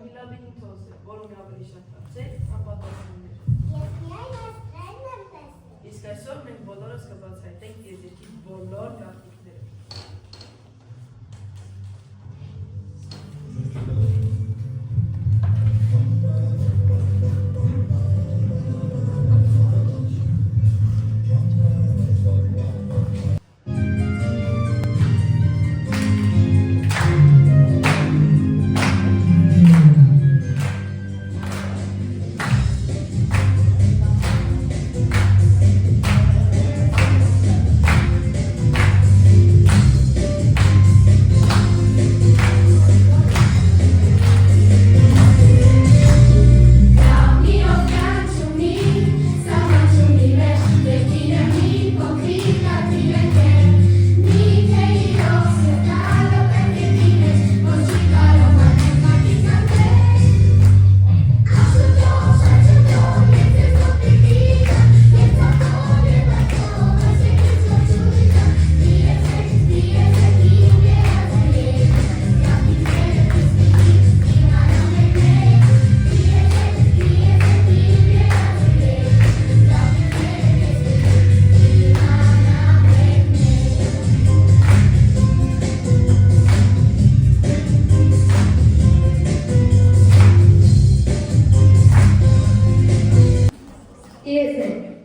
մի լավ ինքնոց է, որում ավելի շատ հարցեր, անպատասխաններ։ Ես միայն աստղերն եմ տեսնում։ Իսկ այսօր մենք բոլորս կբացահայտենք տիեզերքի բոլոր գաղտնիքները։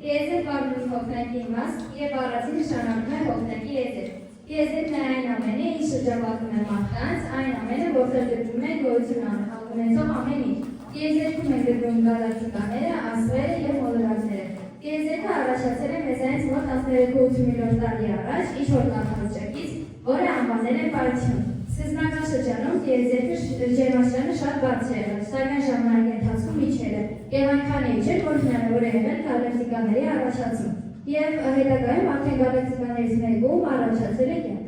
Տիեզեր կարգում հոգնակի իմաստ և առածին նշանակում է հոգնակի եզեր։ Տիեզերն է այն ամենը, ինչ շրջապատում է մարդկանց, այն ամենը, որտեղ գտնվում է գոյություն ունեցող ամեն ինչ։ Տիեզերքում են գտնվում գալակտիկաները, աստղերը և մոլորակները։ Տիեզերքը առաջացել է մեզանից մոտ 13.8 միլիոն տարի առաջ ինչ-որ կանխատեսակից, որը անվանել է պարություն։ Սկզբնական շրջանում տիեզերքը ջերմաստիճանը շատ բարձր է եղել, սակայն ժամանակի ընթացքում իջել է, և այնքան է իջել, որ հնարավոր է եղել գալակտիկաների առաջացում, և հետագայում արդեն գալակտիկաներից մեկում առաջացել է կյանք։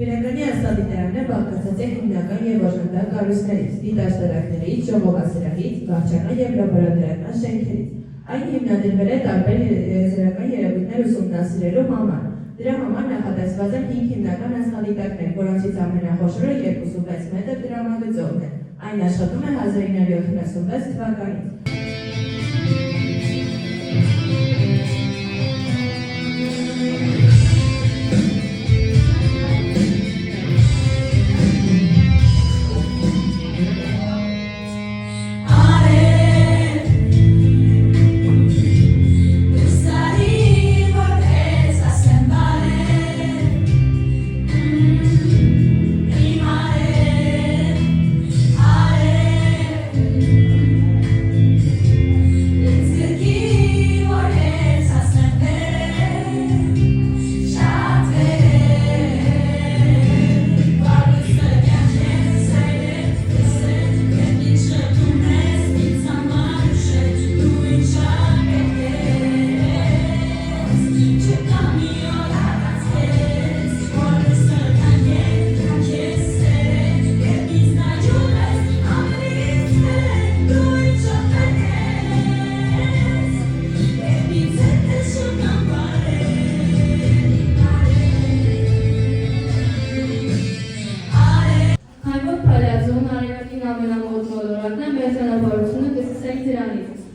Բյուրեղանի աստղադիտարանը բաղկացած է հիմնական և օժանդակ կառույցներից, դիտաշտարակներից, ժողովասրահից, վարչական և լաբորատորիական շենքերից։ Այն հիմնադրվել է տարբեր եզերական երևույթներ ուսումնասիրելու համար։ Դրա համար նախատեսված են 5 հիմնական աստղադիտակներ, որոնցից ամենախոշորը 26 մետր տրամագծովն է։ Այն աշխատում է 1976 թվականից։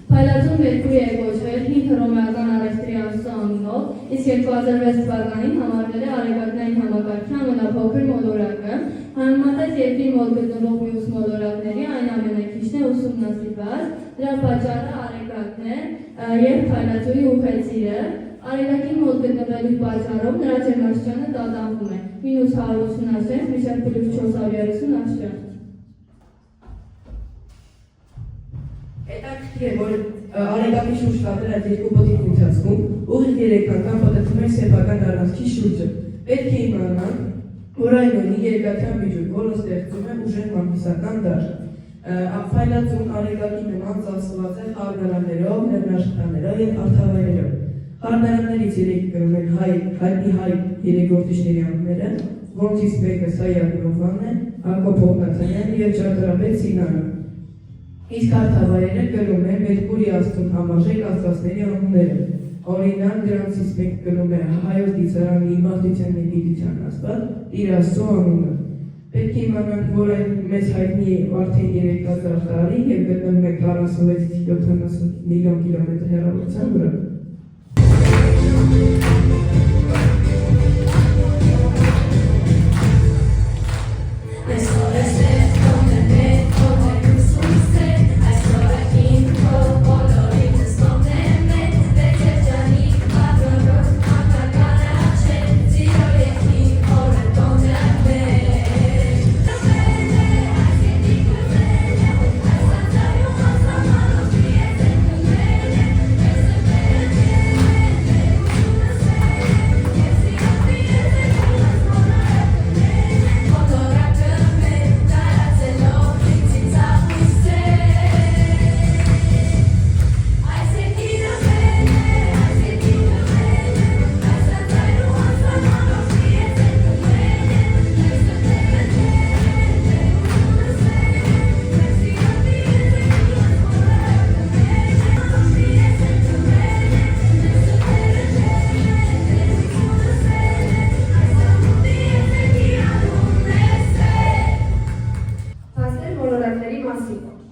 Փայլատուն երկրի է կոչվել հին հռոմեական առևտրի ամսու անունով, իսկ 2006 թվականին համարվել է արեգակնային համակարգի ամենափոքր մոլորակը, համեմատած երկրի մոտ գտնվող մյուս մոլորակների այն ամենակիչն է ուսումնասիրված, դրա պատճառը արեգակն է և փայլատուի ուղեծիրը, արեգակի մոտ գտնվելու պատճառով նրա ջերմաստիճանը տատանվում է, մինուս 180 մինչև պլյուս 430 աստիճան։ Հետաքրքիր է, որ արեգակի շուրջ կատարած երկու պտիկ ընթացքում ուղիղ 3 անգամ պտտվում է սեփական առանցքի շուրջը։ Պետք է իմանալ, որ այն ունի երկաթյա միջուկ, որը ստեղծում է ուժեղ մագնիսական դաշտ։ Փայլատուն արեգակի նման ծածկված է խառնարաններով, լեռնաշղթաներով և հարթավայրերով։ Խառնարաններից 3 կրում են հայտնի հայ երեգորդիչների անունները, որոնցից մեկը Սայակ Նովանն է, Հակոբ Հովնաթանյանը և ճարտարապետ Սինանը։ Իսկ հարթավայրերը կրում են Մերկուրի աստծուն համարժեք աստվածների անունները։ Օրինակ, դրանցից մեկը կրում է հայոց դիցարանի իմաստության և գիտության աստված Տիր Աստծո անունը։ Պետք է իմանանք, որ այն մեզ հայտնի է արդեն 3000 տարի և գտնվում է 46-ից 70 միլիոն կիլոմետր հեռավորության վրա։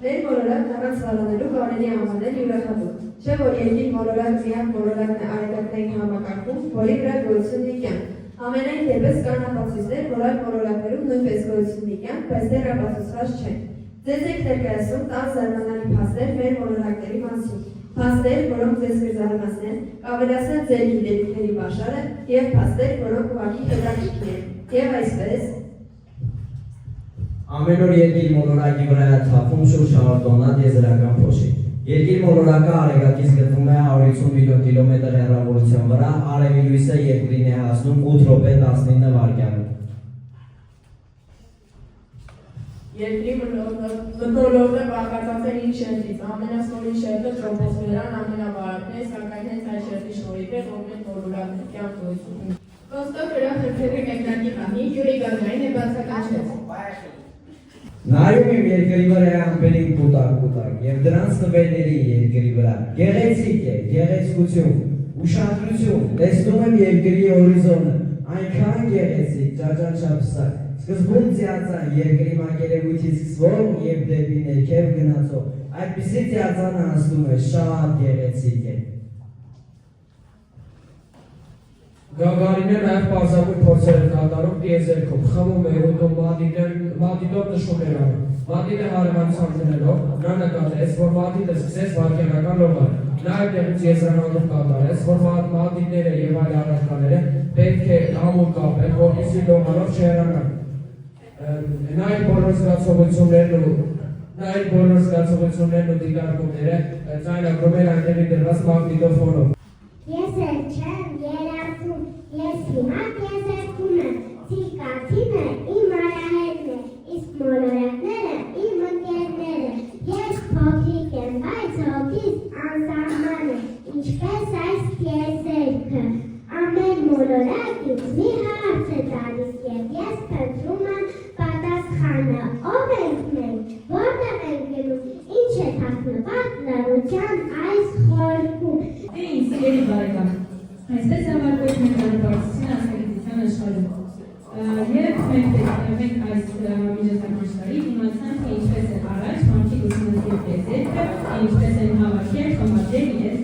Մեր մոլորակն առանց վարանելու կարելի է անվանել յուրահատուկ, չէ՞ որ երկիր մոլորակ միակ մոլորակն է արեգակնային համակարգում, որի վրա գոյություն ունի կյանք։ Ամենայն դեպս կան ապացույցներ, որ այլ մոլորակներում նույնպես գոյություն ունի կյանք, բայց դեռ ապացուցված չեն։ Ձեզ եք ներկայացնում 10 զարմանալի փաստեր մեր մոլորակների մասին։ Փաստեր, որոնք ձեզ կզարմացնեն, կավելացնեն ձեր գիտելիքների պաշարը, և փաստեր, որոնք ուղղակի հետաքրքիր են։ Եվ այսպես Ամեն օր երկիր մոլորակի վրա է թափում շուրջ 100 տոննա տիեզերական փոշի։ Երկիր մոլորակը արեգակից գտնվում է 150 միլիոն կիլոմետր հեռավորության վրա, արևի լույսը երկրին է հասնում 8 րոպե 19 վայրկյանում։ Երկրի մթնոլորտը բաղկացած է 5 շերտից, ամենասնորին շերտը տրոպոսֆերան ամենավարակն է, սակայն հենց այդ շերտի շնորհիվ է, որ մեր մոլորակն կյանք գոյություն ունի։ Ոստոկ հրախրփերի մեկնարկի պահին Յուրի Գագարինը բացականչեց։ Նայում եմ երկրի վրա ամպերին կուտակ և դրանց նվերների երկրի վրա։ Գեղեցիկ է, գեղեցկություն, ուշադրություն, տեսնում եմ երկրի հորիզոնը, այնքան գեղեցիկ, ճաճանչափսակ, սկզբում ծիածան երկրի մակերևույթից սկսվող և դեպի ներքև գնացող, այդպիսի ծիածանը հասնում է, շատ գեղեցիկ է։ Գագարինը նաև պարզագույն փորձեր է կատարում տիեզերքում, խմում է, ուտում, մատիտով նշում էր անում։ Մատիտը հարևանությամբ դնելով, նա նկատեց, որ մատիտը սկսեց վայրկյանական լողալ։ Նա այդտեղից եզրանալուխ կատարեց, որ մատիտները և այլ առարկաները պետք է ամուր կապել, որպեսզի լողալով չհեռանան։ Նա այդ բոլոր զգացողություններն ու դիտարկումները ձայնագրում էր այնտեղի դրված մագնիտոֆոնով։ Ես էլ չեմ երազում, ես հիմա տիեզերքում եմ, Ցիկաթինը իմ արահետն է, իսկ մոլորակները իմ ընկերները։ Ես փոքրիկ եմ, բայց հոգիս անսահման է, ինչպես այս տիեզերքը։ Ամեն մոլորակ ինձ մի հարց է տալիս և ես փնտրում եմ պատասխանը, ով ենք մենք, որտեղ ենք գնում, ինչ է թաքնված լռության այս խորքում։ Ինձ սիրելի բարեկամ, այսպես ավարտվեց մեր բարեկամության ասկերտության աշխարհում։ Երբ մենք այս միջոցառմաշտարի իմացանք, թե ինչպես է առաջ մարդիկ ուսումնասիրել տիեզերքը, ինչպես են հավաքել, խմբագրել իրենց